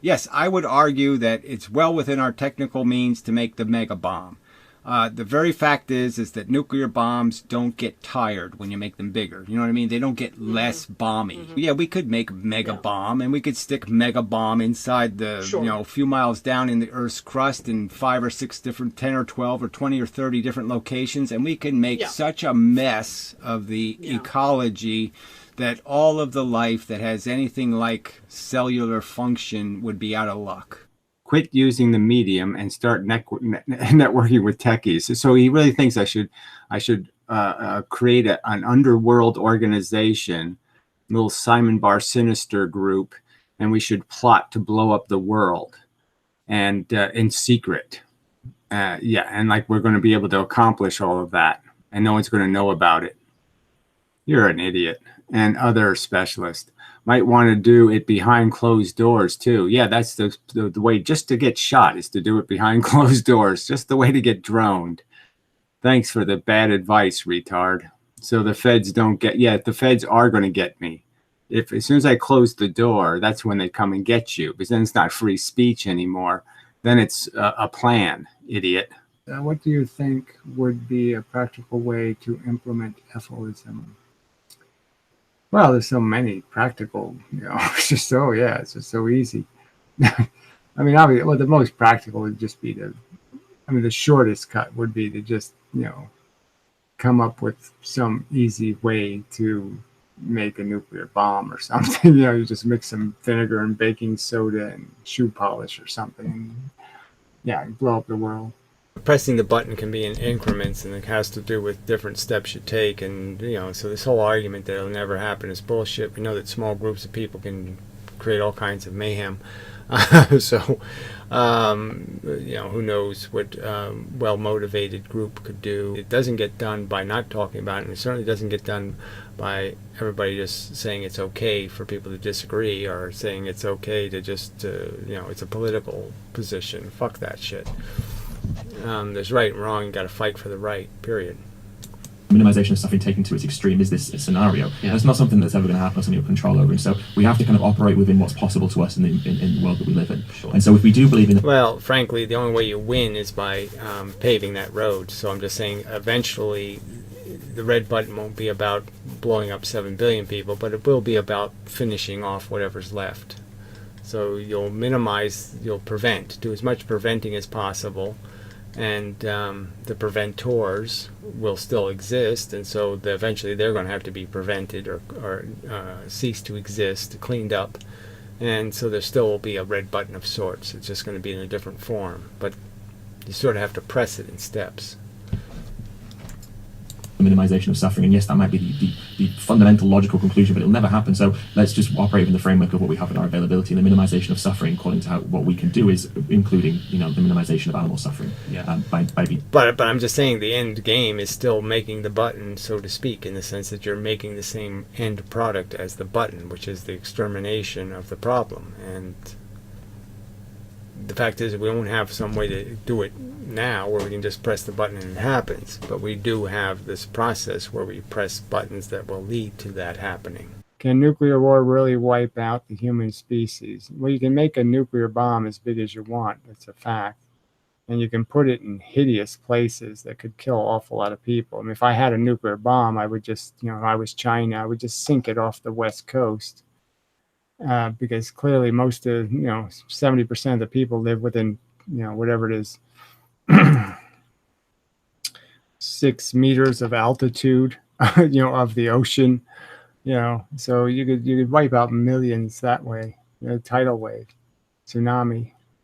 Yes, I would argue that it's well within our technical means to make the mega bomb. The very fact is that nuclear bombs don't get tired when you make them bigger. You know what I mean? They don't get less bomby. Yeah, we could make mega Yeah. bomb, and we could stick mega bomb inside the Sure. a few miles down in the Earth's crust in 5 or 6 different, 10 or 12 or 20 or 30 different locations, and we can make Yeah. such a mess of the Yeah. ecology that all of the life that has anything like cellular function would be out of luck. Quit using the medium and start networking with techies. So he really thinks I should create an underworld organization, a little Simon Bar Sinister group, and we should plot to blow up the world and in secret. Yeah, and like we're going to be able to accomplish all of that, and no one's going to know about it. You're an idiot. And other specialists might want to do it behind closed doors too. Yeah, that's the way just to get shot is to do it behind closed doors. Just the way to get droned. Thanks for the bad advice, retard. So the feds don't get, yeah, the feds are going to get me. If as soon as I close the door, that's when they come and get you, because then it's not free speech anymore. Then it's a plan, idiot. What do you think would be a practical way to implement ethylism? Well, there's so many practical, it's just so, yeah, it's just so easy. I mean, obviously, well, the most practical would just be the shortest cut would be to just, come up with some easy way to make a nuclear bomb or something. You just mix some vinegar and baking soda and shoe polish or something. And, yeah, blow up the world. Pressing the button can be in increments, and it has to do with different steps you take. And so this whole argument that it'll never happen is bullshit. We know that small groups of people can create all kinds of mayhem. So who knows what well-motivated group could do. It doesn't get done by not talking about it, and it certainly doesn't get done by everybody just saying it's okay for people to disagree, or saying it's okay to just it's a political position. Fuck that shit. There's right and wrong. You got to fight for the right. Period. Minimization of suffering taken to its extreme is this scenario. Yeah. It's not something that's ever going to happen or something you have control over. And so we have to kind of operate within what's possible to us in the world that we live in. Sure. And so if we do believe in... Well, frankly, the only way you win is by paving that road. So I'm just saying eventually the red button won't be about blowing up 7 billion people, but it will be about finishing off whatever's left. So you'll minimize, you'll prevent, do as much preventing as possible. And the preventors will still exist, and so eventually they're going to have to be prevented or cease to exist, cleaned up, and so there still will be a red button of sorts. It's just going to be in a different form, but you sort of have to press it in steps. Minimization of suffering, and yes, that might be the fundamental logical conclusion, but it'll never happen. So let's just operate within the framework of what we have in our availability. And the minimization of suffering, according to what we can do, is including the minimization of animal suffering. Yeah. But I'm just saying the end game is still making the button, so to speak, in the sense that you're making the same end product as the button, which is the extermination of the problem. And the fact is, we don't have some way to do it now where we can just press the button and it happens, but we do have this process where we press buttons that will lead to that happening. Can nuclear war really wipe out the human species? Well, you can make a nuclear bomb as big as you want. That's a fact. And you can put it in hideous places that could kill an awful lot of people. I mean, if I had a nuclear bomb, I would just, if I was China, I would just sink it off the West Coast. Because clearly most of, 70% of the people live within, whatever it is, 6 meters of altitude, of the ocean, so you could wipe out millions that way, tidal wave, tsunami.